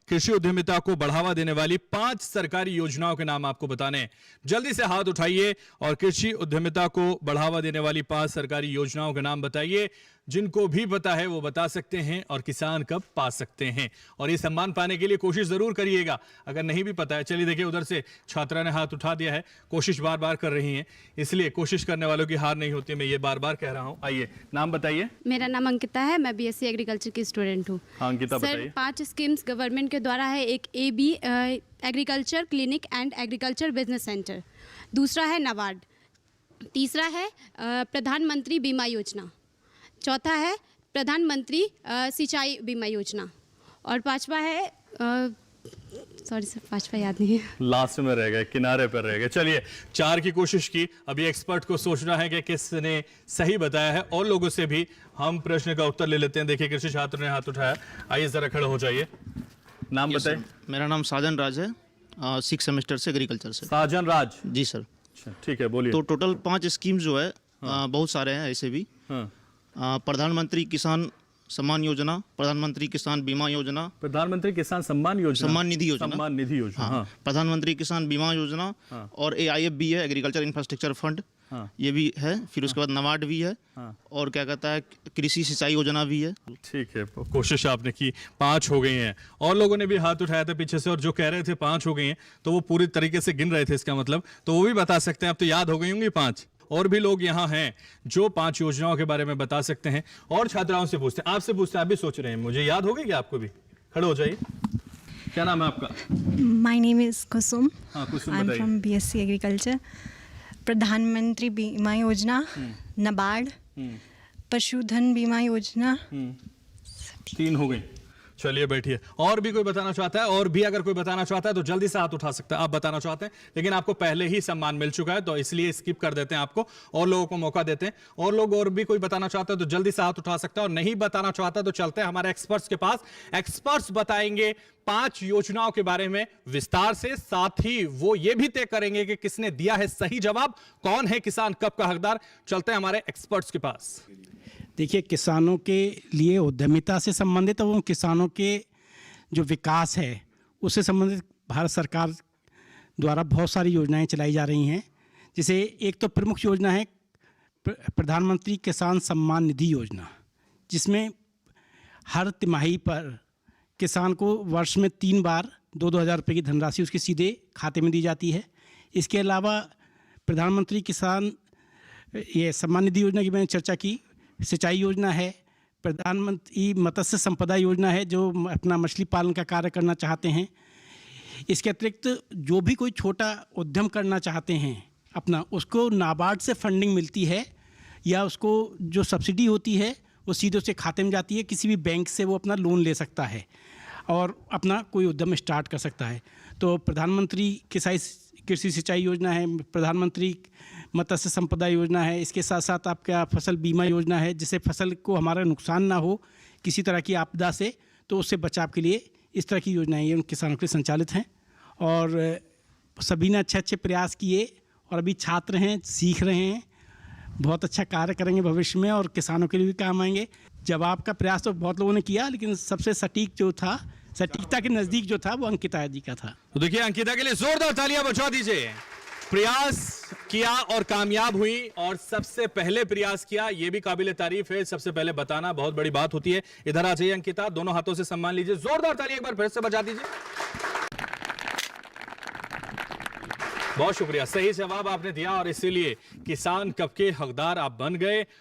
कृषि उद्यमिता को बढ़ावा देने वाली 5 सरकारी योजनाओं के नाम आपको बताने हैं। जल्दी से हाथ उठाइए और कृषि उद्यमिता को बढ़ावा देने वाली 5 सरकारी योजनाओं के नाम बताइए। जिनको भी पता है वो बता सकते हैं और किसान कब पा सकते हैं। और ये सम्मान पाने के लिए कोशिश जरूर करिएगा। अगर नहीं भी पता है, चलिए देखिए उधर से छात्रा ने हाथ उठा दिया है, कोशिश बार बार कर रही हैं, इसलिए कोशिश करने वालों की हार नहीं होती, मैं ये बार बार कह रहा हूं। आइए नाम बताइए। मेरा नाम अंकिता है, मैं बीएससी एग्रीकल्चर की स्टूडेंट हूँ। हाँ अंकिता सर, बताइए। 5 स्कीम्स गवर्नमेंट के द्वारा है। एक AB agriculture clinic and agriculture business centre, दूसरा है नाबार्ड, तीसरा है प्रधानमंत्री बीमा योजना, चौथा है प्रधानमंत्री सिंचाई बीमा योजना, और पांचवा है सॉरी सर, पांचवा याद नहीं है, लास्ट में रह गए, किनारे पर रह गए। चलिए 4 की कोशिश की, अभी एक्सपर्ट को सोचना है कि किसने सही बताया है। और लोगों से भी हम प्रश्न का उत्तर ले लेते हैं। देखिए कृषि छात्र ने हाथ उठाया, आइए जरा खड़े हो जाइए, नाम बताइए। मेरा नाम साजन राज है, 6 सेमेस्टर से एग्रीकल्चर से। साजन राज जी सर। अच्छा ठीक है, बोलिए। तो टोटल 5 स्कीम जो है, बहुत सारे हैं ऐसे भी। हाँ। प्रधानमंत्री किसान सम्मान योजना, प्रधानमंत्री किसान बीमा योजना, प्रधानमंत्री किसान सम्मान योजना, सम्मान निधि योजना, सम्मान निधि योजना, हाँ। प्रधानमंत्री किसान बीमा योजना, और AIF भी है, एग्रीकल्चर इंफ्रास्ट्रक्चर फंड, ये भी है। फिर उसके बाद नाबार्ड भी है, और क्या कहता है कृषि सिंचाई योजना भी है। ठीक है, कोशिश आपने की, 5 हो गई हैं। और लोगों ने भी हाथ उठाया था पीछे से, और जो कह रहे थे 5 हो गई हैं तो वो पूरी तरीके से गिन रहे थे, इसका मतलब तो वो भी बता सकते हैं। अब तो याद हो गई होंगी 5। और भी लोग यहाँ हैं जो 5 योजनाओं के बारे में बता सकते हैं। और छात्राओं से पूछते हैं, आपसे पूछते हैं, आप भी सोच रहे हैं मुझे याद हो गई क्या? आपको भी खड़े हो जाइए। क्या नाम है आपका? माय नेम इज कुसुम। हाँ कुसुम आई एम बताइए। From BSc agriculture. प्रधानमंत्री बीमा योजना, नाबार्ड, पशुधन बीमा योजना। 3 हो गई। चलिए बैठिए। और भी कोई बताना चाहता है? और भी अगर कोई बताना चाहता है तो जल्दी से हाथ उठा सकता है। आप बताना चाहते हैं, लेकिन आपको पहले ही सम्मान मिल चुका है तो इसलिए स्किप कर देते हैं आपको, और लोगों को मौका देते हैं। और लोग और भी कोई बताना चाहते हैं तो जल्दी से हाथ उठा सकता है, और नहीं बताना चाहता तो चलते हैं हमारे एक्सपर्ट्स के पास। एक्सपर्ट्स बताएंगे 5 योजनाओं के बारे में विस्तार से, साथ ही वो ये भी तय करेंगे कि किसने दिया है सही जवाब, कौन है किसान कब का हकदार। चलते हैं हमारे एक्सपर्ट्स के पास। देखिए, किसानों के लिए उद्यमिता से संबंधित और किसानों के जो विकास है उससे संबंधित भारत सरकार द्वारा बहुत सारी योजनाएं चलाई जा रही हैं। जैसे एक तो प्रमुख योजना है प्रधानमंत्री किसान सम्मान निधि योजना, जिसमें हर तिमाही पर किसान को वर्ष में 3 बार 2-2 हज़ार रुपये की धनराशि उसके सीधे खाते में दी जाती है। इसके अलावा प्रधानमंत्री किसान ये सम्मान निधि योजना की मैंने चर्चा की, सिंचाई योजना है, प्रधानमंत्री मत्स्य संपदा योजना है जो अपना मछली पालन का कार्य करना चाहते हैं। इसके अतिरिक्त जो भी कोई छोटा उद्यम करना चाहते हैं अपना, उसको नाबार्ड से फंडिंग मिलती है, या उसको जो सब्सिडी होती है वो सीधे उसके खाते में जाती है। किसी भी बैंक से वो अपना लोन ले सकता है और अपना कोई उद्यम स्टार्ट कर सकता है। तो प्रधानमंत्री कृषि सिंचाई योजना है, प्रधानमंत्री मत्स्य संपदा योजना है, इसके साथ साथ आपका फसल बीमा योजना है, जिससे फसल को हमारा नुकसान ना हो किसी तरह की आपदा से, तो उससे बचाव के लिए इस तरह की योजनाएं ये उन किसानों के लिए संचालित हैं। और सभी ने अच्छे प्रयास किए और अभी छात्र हैं, सीख रहे हैं, बहुत अच्छा कार्य करेंगे भविष्य में और किसानों के लिए भी काम आएंगे। जवाब का प्रयास तो बहुत लोगों ने किया, लेकिन सबसे सटीक जो था, सटीकता के नज़दीक जो था, वो अंकिता जी का था। तो देखिए अंकिता के लिए जोरदार तालियां बजा दीजिए। प्रयास किया और कामयाब हुई, और सबसे पहले प्रयास किया, यह भी काबिले तारीफ है। सबसे पहले बताना बहुत बड़ी बात होती है। इधर आ जाइए अंकिता, दोनों हाथों से सम्मान लीजिए। जोरदार तालियां एक बार फिर से बजा दीजिए। बहुत शुक्रिया, सही जवाब आपने दिया और इसीलिए किसान कब के हकदार आप बन गए।